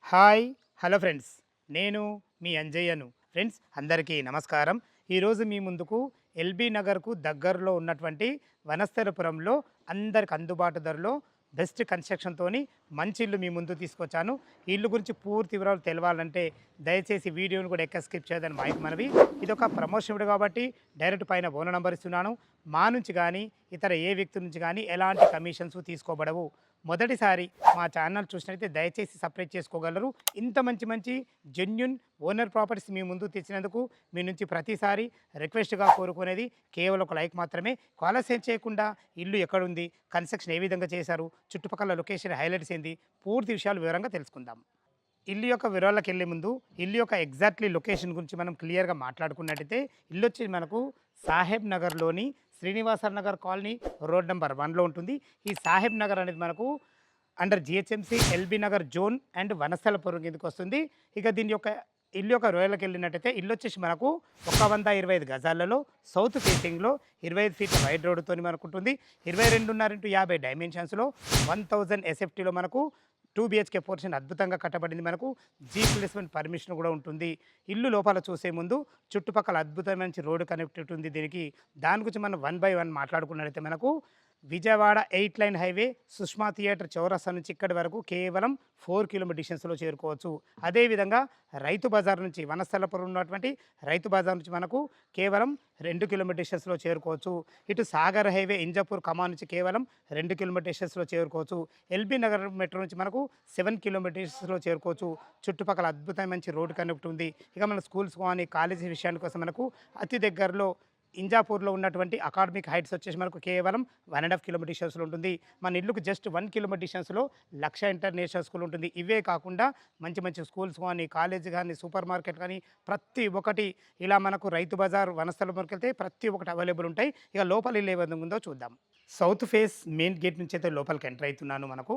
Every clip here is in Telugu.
Hi hello friends. నేను మీ అంజయ్యను. ఫ్రెండ్స్ అందరికీ నమస్కారం. ఈరోజు మీ ముందుకు ఎల్బీ నగర్కు దగ్గరలో ఉన్నటువంటి వనస్థలపురంలో అందరికి అందుబాటు ధరలో బెస్ట్ కన్స్ట్రక్షన్తోని మంచి ఇల్లు మీ ముందు తీసుకొచ్చాను. ఈ ఇల్లు గురించి పూర్తి వివరాలు తెలవాలంటే దయచేసి వీడియోను కూడా ఎక్కడ స్కిప్ చేయదని మనవి. ఇది ఒక ప్రమోషన్ వీడియో కాబట్టి డైరెక్ట్ పైన ఫోన్ నంబర్ ఇస్తున్నాను. మా నుంచి కానీ ఇతర ఏ వ్యక్తి నుంచి కానీ ఎలాంటి కమిషన్స్ తీసుకోబడవు. మొదటిసారి మా ఛానల్ చూసినట్లయితే దయచేసి సబ్స్క్రైబ్ చేసుకోగలరు. ఇంత మంచి మంచి జెన్యున్ ఓనర్ ప్రాపర్టీస్ మీ ముందు తెచ్చినందుకు మీ నుంచి ప్రతిసారి రిక్వెస్ట్గా కోరుకునేది కేవలం ఒక లైక్ మాత్రమే. ఆలస్యం చేయకుండా ఇల్లు ఎక్కడుంది, కన్స్ట్రక్షన్ ఏ విధంగా చేశారు, చుట్టుపక్కల లొకేషన్ హైలైట్స్ ఏంది, పూర్తి విషయాలు వివరంగా తెలుసుకుందాం. ఇల్లు యొక్క వివరాలకు వెళ్ళే ముందు ఇల్లు యొక్క ఎగ్జాక్ట్లీ లొకేషన్ గురించి మనం క్లియర్గా మాట్లాడుకున్నట్టయితే ఇల్లు వచ్చి మనకు సాహెబ్ నగర్లోని Srinivasa Nagar colony road number 1లో ఉంటుంది. ఈ సాహెబ్ నగర్ అనేది మనకు under GHMC LB Nagar zone and Vanasthalipuram కిందకి వస్తుంది. ఇక దీని యొక్క ఇల్లు యొక్క రోయల్కి వెళ్ళినట్టయితే ఇల్లు వచ్చేసి మనకు 125 గజాలలో సౌత్ ఫేసింగ్లో 25 ఫీట్ల వైడ్ రోడ్డుతో మనకు ఉంటుంది. 22.5 డైమెన్షన్స్లో 1000 ఎస్ఎఫ్టీలో మనకు 2 BHK పోర్షన్ అద్భుతంగా కట్టబడింది. మనకు G+1 పర్మిషన్ కూడా ఉంటుంది. ఇల్లు లోపల చూసే ముందు చుట్టుపక్కల అద్భుతమైన రోడ్డు కనెక్టివిటీ ఉంది దీనికి. దాని గురించి మనం 1 బై 1 మాట్లాడుకున్నట్లయితే మనకు Vijayawada 8 line highway Sushma theatre చౌరస్తా నుంచి ఇక్కడి వరకు కేవలం 4 కిలోమీటర్ డిస్టెన్స్లో చేరుకోవచ్చు. అదేవిధంగా రైతు బజార్ నుంచి వనస్థలపురం ఉన్నటువంటి రైతు బజార్ నుంచి మనకు కేవలం 2 కిలోమీటర్ డిస్టెన్స్లో చేరుకోవచ్చు. ఇటు సాగర్ హైవే ఇంజాపూర్ కమాన్ నుంచి కేవలం 2 కిలోమీటర్ డిస్టెన్స్లో చేరుకోవచ్చు. ఎల్బీ నగర్ మెట్రో నుంచి మనకు 7 కిలోమీటర్ డిస్టెన్స్లో చేరుకోవచ్చు. చుట్టుపక్కల అద్భుతమైన మంచి రోడ్డు కనెక్ట్ ఉంది. ఇక మన స్కూల్స్ కానీ కాలేజీ విషయానికి కోసం మనకు అతి దగ్గరలో ఇంజాపూర్లో ఉన్నటువంటి అకాడమిక్ హైట్స్ వచ్చేసి మనకు కేవలం 1.5 కిలోమీటర్ డిస్టెన్స్లో ఉంటుంది. మన ఇల్లుకు జస్ట్ 1 కిలోమీటర్ డిస్టెన్స్లో లక్ష ఇంటర్నేషనల్ స్కూల్ ఉంటుంది. ఇవే కాకుండా మంచి మంచి స్కూల్స్ కానీ కాలేజ్ కానీ సూపర్ మార్కెట్ కానీ ప్రతి ఒక్కటి ఇలా మనకు రైతు బజార్ వనస్థలపురంకి వెళ్తే ప్రతి ఒక్కటి అవైలబుల్ ఉంటాయి. ఇక లోపల ఇల్లు ఏ విధంగా ఉందో చూద్దాం. సౌత్ ఫేస్ మెయిన్ గేట్ నుంచి అయితే లోపలికి ఎంటర్ అవుతున్నాను. మనకు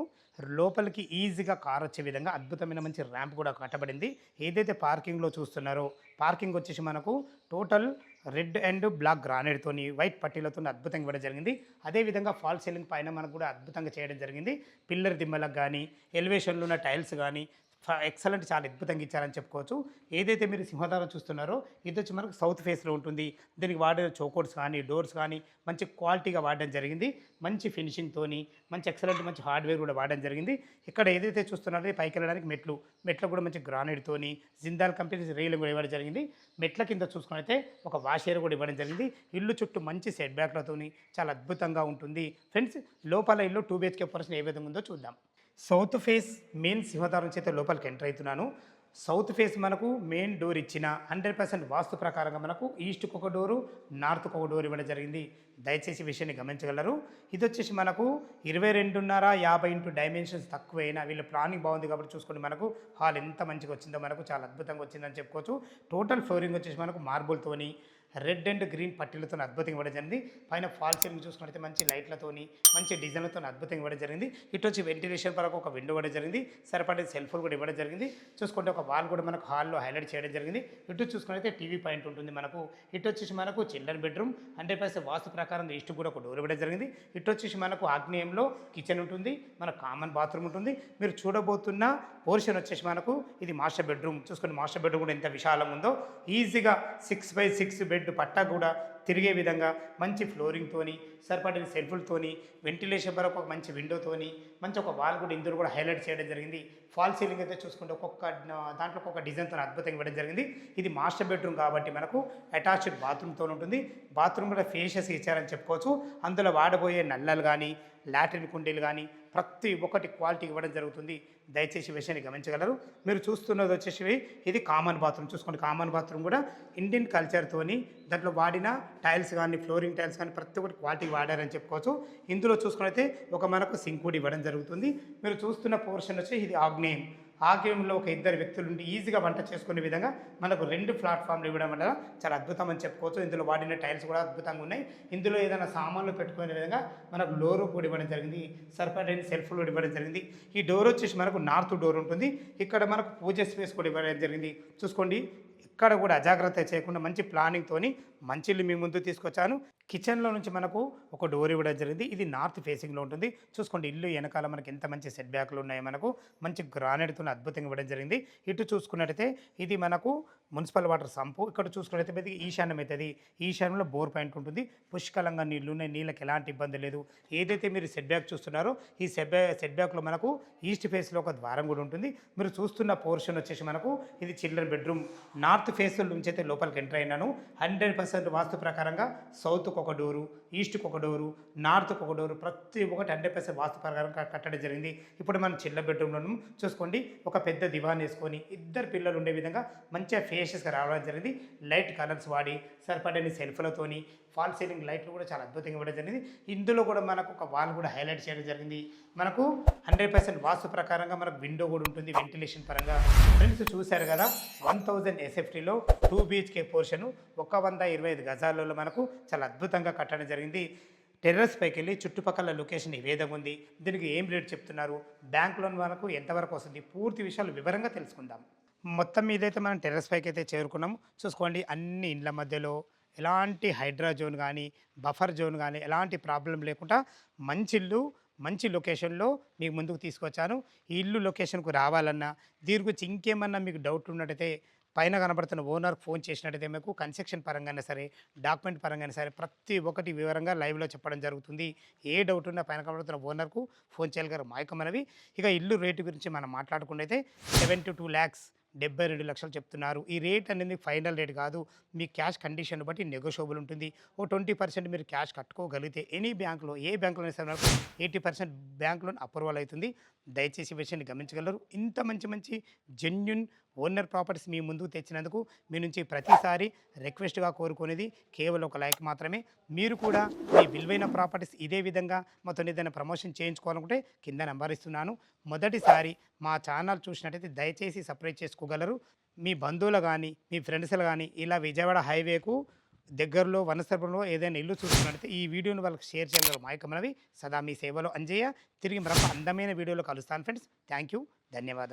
లోపలికి ఈజీగా కార్ వచ్చే విధంగా అద్భుతమైన మంచి ర్యాంప్ కూడా కట్టబడింది. ఏదైతే పార్కింగ్లో చూస్తున్నారో పార్కింగ్ వచ్చేసి మనకు టోటల్ రెడ్ అండ్ బ్లాక్ గ్రానైట్తోని వైట్ పట్టీలతో అద్భుతంగా ఇవ్వడం జరిగింది. అదేవిధంగా ఫాల్ సీలింగ్ పైన మనకు కూడా అద్భుతంగా చేయడం జరిగింది. పిల్లర్ దిమ్మలకు కానీ ఎలివేషన్లో ఉన్న టైల్స్ కానీ ఎక్సలెంట్, చాలా అద్భుతంగా ఇచ్చారని చెప్పుకోవచ్చు. ఏదైతే మీరు సింహద్వారం చూస్తున్నారో ఇది వచ్చి మనకు సౌత్ ఫేస్లో ఉంటుంది. దీనికి వాడిన చౌకోట్స్ కానీ డోర్స్ కానీ మంచి క్వాలిటీగా వాడడం జరిగింది. మంచి ఫినిషింగ్తోని మంచి ఎక్సలెంట్ మంచి హార్డ్వేర్ కూడా వాడడం జరిగింది. ఇక్కడ ఏదైతే చూస్తున్నారో పైకి వెళ్ళడానికి మెట్లు కూడా మంచి గ్రానైట్తోని జిందాల్ కంపెనీ రైలు కూడా ఇవ్వడం జరిగింది. మెట్ల కింద చూసుకున్నైతే ఒక వాషేర్ కూడా ఇవ్వడం జరిగింది. ఇల్లు చుట్టూ మంచి సెట్ బ్యాక్లతోని చాలా అద్భుతంగా ఉంటుంది. ఫ్రెండ్స్ లోపల ఇల్లు 2 BHK పోర్షన్ ఏ విధంగా ఉందో చూద్దాం. సౌత్ ఫేస్ మెయిన్ సింహద్వారం చేత లోపలికి ఎంటర్ అవుతున్నాను. సౌత్ ఫేస్ మనకు మెయిన్ డోర్ ఇచ్చిన 100% వాస్తు ప్రకారంగా మనకు ఈస్ట్కి ఒక డోరు నార్త్కి ఒక డోర్ ఇవ్వడం జరిగింది. దయచేసి విషయాన్ని గమనించగలరు. ఇది వచ్చేసి మనకు 22.5 డైమెన్షన్స్ తక్కువైనా వీళ్ళ ప్లానింగ్ బాగుంది కాబట్టి చూసుకోండి. మనకు హాల్ ఎంత మంచిగా వచ్చిందో మనకు చాలా అద్భుతంగా వచ్చిందని చెప్పుకోవచ్చు. టోటల్ ఫ్లోరింగ్ వచ్చేసి మనకు మార్బుల్తోని రెడ్ అండ్ గ్రీన్ పట్టీలతో అద్భుతంగా ఇవ్వడం జరిగింది. పైన ఫాల్ సీలింగ్ చూసుకుంటే మంచి లైట్లతోని మంచి డిజైన్లతో అద్భుతంగా ఇవ్వడం జరిగింది. ఇటు వచ్చి వెంటిలేషన్ వరకు ఒక విండో ఇవ్వడం జరిగింది. సరిపడే సెల్ఫ్లు కూడా ఇవ్వడం జరిగింది. చూసుకుంటే ఒక వాల్ కూడా మనకు హాల్లో హైలైట్ చేయడం జరిగింది. ఇటు చూసుకుంటే టీవీ పాయింట్ ఉంటుంది మనకు. ఇటు వచ్చేసి మనకు చిల్డ్రన్ బెడ్రూమ్ 100% వాస్తు ప్రకారం ఈస్ట్ కూడా ఒక డోర్ ఇవ్వడం జరిగింది. ఇటు వచ్చేసి మనకు ఆగ్నేయంలో కిచెన్ ఉంటుంది, మన కామన్ బాత్రూమ్ ఉంటుంది. మీరు చూడబోతున్న పోర్షన్ వచ్చేసి మనకు ఇది మాస్టర్ బెడ్రూమ్. చూసుకుని మాస్టర్ బెడ్రూమ్ కూడా ఎంత విశాలంగా ఉందో. ఈజీగా 6x6 బెడ్ పట్టా కూడా తిరిగే విధంగా మంచి ఫ్లోరింగ్తోని సరిపడిన సెల్ఫులతోని వెంటిలేషన్ వరకు ఒక మంచి విండోతోని మంచి ఒక వాల్ కూడా ఇందులో కూడా హైలైట్ చేయడం జరిగింది. ఫాల్ సీలింగ్ అయితే చూసుకుంటే దాంట్లో ఒక డిజైన్తో అద్భుతంగా ఇవ్వడం జరిగింది. ఇది మాస్టర్ బెడ్రూమ్ కాబట్టి మనకు అటాచ్డ్ బాత్రూమ్తో ఉంటుంది. బాత్రూమ్ కూడా ఫేషియస్ ఇచ్చారని చెప్పుకోవచ్చు. అందులో వాడబోయే నల్లలు కానీ లాట్రిన్ కుండీలు కానీ ప్రతి ఒక్కటి క్వాలిటీ ఇవ్వడం జరుగుతుంది. దయచేసి విషయాన్ని గమనించగలరు. మీరు చూస్తున్నది వచ్చేసి ఇది కామన్ బాత్రూమ్. చూసుకోండి కామన్ బాత్రూమ్ కూడా ఇండియన్ కల్చర్తోని దాంట్లో వాడిన టైల్స్ కానీ ఫ్లోరింగ్ టైల్స్ కానీ ప్రతి ఒక్కటి క్వాలిటీ వాడారని చెప్పుకోవచ్చు. ఇందులో చూసుకున్నైతే ఒక మనకు సింక్ కూడా ఇవ్వడం జరుగుతుంది. మీరు చూస్తున్న పోర్షన్ వచ్చి ఇది ఆగ్నేయం. ఆగ్నేయంలో ఒక 2 వ్యక్తులు ఉండి ఈజీగా వంట చేసుకునే విధంగా మనకు 2 ప్లాట్ఫామ్లు ఇవ్వడం వల్ల చాలా అద్భుతం అని చెప్పుకోవచ్చు. ఇందులో వాడిన టైల్స్ కూడా అద్భుతంగా ఉన్నాయి. ఇందులో ఏదైనా సామాన్లు పెట్టుకునే విధంగా మనకు డోరు కూడా ఇవ్వడం జరిగింది. సరిపడిన సెల్ఫ్లు కూడా ఇవ్వడం జరిగింది. ఈ డోర్ వచ్చేసి మనకు నార్త్ డోర్ ఉంటుంది. ఇక్కడ మనకు పూజ స్పేస్ కూడా ఇవ్వడం జరిగింది. చూసుకోండి ఇక్కడ కూడా అజాగ్రత్త చేయకుండా మంచి ప్లానింగ్తోని మంచి ఇల్లు మీ ముందు తీసుకొచ్చాను. కిచెన్‌లో నుంచి మనకు ఒక డోర్ ఇవ్వడం జరిగింది. ఇది నార్త్ ఫేసింగ్‌లో ఉంటుంది. చూసుకోండి ఇల్లు ఎనకాల మనకి ఎంత మంచి సెట్ బ్యాక్‌లు ఉన్నాయి మనకు. మంచి గ్రానైట్‌తోని అద్భుతంగా ఇవ్వడం జరిగింది. ఇటు చూసుకున్నట్టయితే ఇది మనకు మున్సిపల్ వాటర్ సంపు. ఇక్కడ చూసుకున్నట్టయితే ఇది ఈశాన్యం అయితది. ఈశాన్యంలో బోర్ పాయింట్ ఉంటుంది. పుష్కలంగా నీళ్లున్నాయి. నీళ్ళకి ఎలాంటి ఇబ్బంది లేదు. ఏదైతే మీరు సెట్ బ్యాక్ చూస్తున్నారో ఈ సెట్ బ్యాక్‌లో మనకు ఈస్ట్ ఫేస్‌లో ఒక ద్వారం కూడా ఉంటుంది. మీరు చూస్తున్న పోర్షన్ వచ్చేసి మనకు ఇది చిల్డ్రన్ బెడ్‌రూమ్. నార్త్ ఫేస్ నుంచి అయితే లోపలికి ఎంటర్ అయినాను. 100% వాస్తు ప్రకారంగా సౌత్‌కి ఒక డోరు, ఈస్ట్‌కి ఒక డోరు, నార్త్‌కి ఒక డోరు, ప్రతి ఒక్కటి 100% వాస్తు ప్రకారం కట్టడం జరిగింది. ఇప్పుడు మనం చిన్న బెడ్రూమ్‌లోను చూసుకోండి ఒక పెద్ద దివాన్ వేసుకొని ఇద్దరు పిల్లలు ఉండే విధంగా మంచిగా ఫేషియస్‌గా రావడం జరిగింది. లైట్ కలర్స్ వాడి సరిపడని సెల్ఫ్‌లతోని ఫాల్ సీలింగ్ లైట్లు కూడా చాలా అద్భుతంగా ఇవ్వడం జరిగింది. ఇందులో కూడా మనకు ఒక వాల్ కూడా హైలైట్ చేయడం జరిగింది. మనకు 100% వాస్తు ప్రకారంగా మనకు విండో కూడా ఉంటుంది వెంటిలేషన్ పరంగా. ఫ్రెండ్స్ చూశారు కదా 1000 ఎస్ఎఫ్టీలో 2 BHK పోర్షను 125 గజాలలో మనకు చాలా అద్భుతంగా కట్టడం జరిగింది. టెర్రస్ పైకి వెళ్ళి చుట్టుపక్కల లొకేషన్ ఏ విధంగా ఉంది, దీనికి ఏం రేట్ చెప్తున్నారు, బ్యాంక్ లోన్ మనకు ఎంతవరకు వస్తుంది, పూర్తి విషయాలు వివరంగా తెలుసుకుందాం. మొత్తం మీదైతే మనం టెర్రస్ పైకి అయితే చేరుకున్నాము. చూసుకోండి అన్ని ఇండ్ల మధ్యలో ఎలాంటి హైడ్రా జోన్ కానీ బఫర్ జోన్ కానీ ఎలాంటి ప్రాబ్లం లేకుండా మంచి ఇల్లు మంచి లొకేషన్లో మీకు ముందుకు తీసుకొచ్చాను. ఈ ఇల్లు లొకేషన్కు రావాలన్నా దీని గురించి ఇంకేమన్నా మీకు డౌట్ ఉన్నట్టయితే పైన కనబడుతున్న ఓనర్కి ఫోన్ చేసినట్టయితే మీకు కన్స్ట్రక్షన్ పరంగానే సరే డాక్యుమెంట్ పరంగానే సరే ప్రతి ఒక్కటి వివరంగా లైవ్లో చెప్పడం జరుగుతుంది. ఏ డౌట్ ఉన్నా పైన కనబడుతున్న ఓనర్కు ఫోన్ చేయగలరు మాయకమనవి. ఇక ఇల్లు రేటు గురించి మనం మాట్లాడుకుంటే 72 lakhs 72 లక్షలు చెప్తున్నారు. ఈ రేట్ అనేది ఫైనల్ రేట్ కాదు. మీ క్యాష్ కండిషన్ బట్టి నెగోషియబుల్ ఉంటుంది. ఓ 20% మీరు క్యాష్ కట్టుకోగలిగితే ఎనీ బ్యాంక్లో ఏ బ్యాంకులో సరే 80% బ్యాంక్ లోన్ అప్రూవల్ అవుతుంది. దయచేసి ఈ విషయాన్ని గమనించగలరు. ఇంత మంచి మంచి జెన్యున్ ఓనర్ ప్రాపర్టీస్ మీ ముందుకు తెచ్చినందుకు మీ నుంచి ప్రతిసారి రిక్వెస్ట్గా కోరుకునేది కేవలం ఒక లైక్ మాత్రమే. మీరు కూడా మీ విలువైన ప్రాపర్టీస్ ఇదే విధంగా మొత్తం ఏదైనా ప్రమోషన్ చేయించుకోవాలనుకుంటే కింద నెంబర్ ఇస్తున్నాను. మొదటిసారి మా ఛానల్ చూసినట్టయితే దయచేసి సబ్స్క్రైబ్ చేసుకోగలరు. మీ బంధువులు కానీ మీ ఫ్రెండ్స్లు కానీ ఇలా విజయవాడ హైవేకు దగ్గరలో వనస్థపురంలో ఏదైనా ఇల్లు చూస్తున్నట్టయితే ఈ వీడియోని వాళ్ళకి షేర్ చేయగలరు. మాయకమనవి సదా మీ సేవలో అంజయ్య. తిరిగి మరొక అందమైన వీడియోలో కలుస్తాను ఫ్రెండ్స్. Thank you. ధన్యవాదం.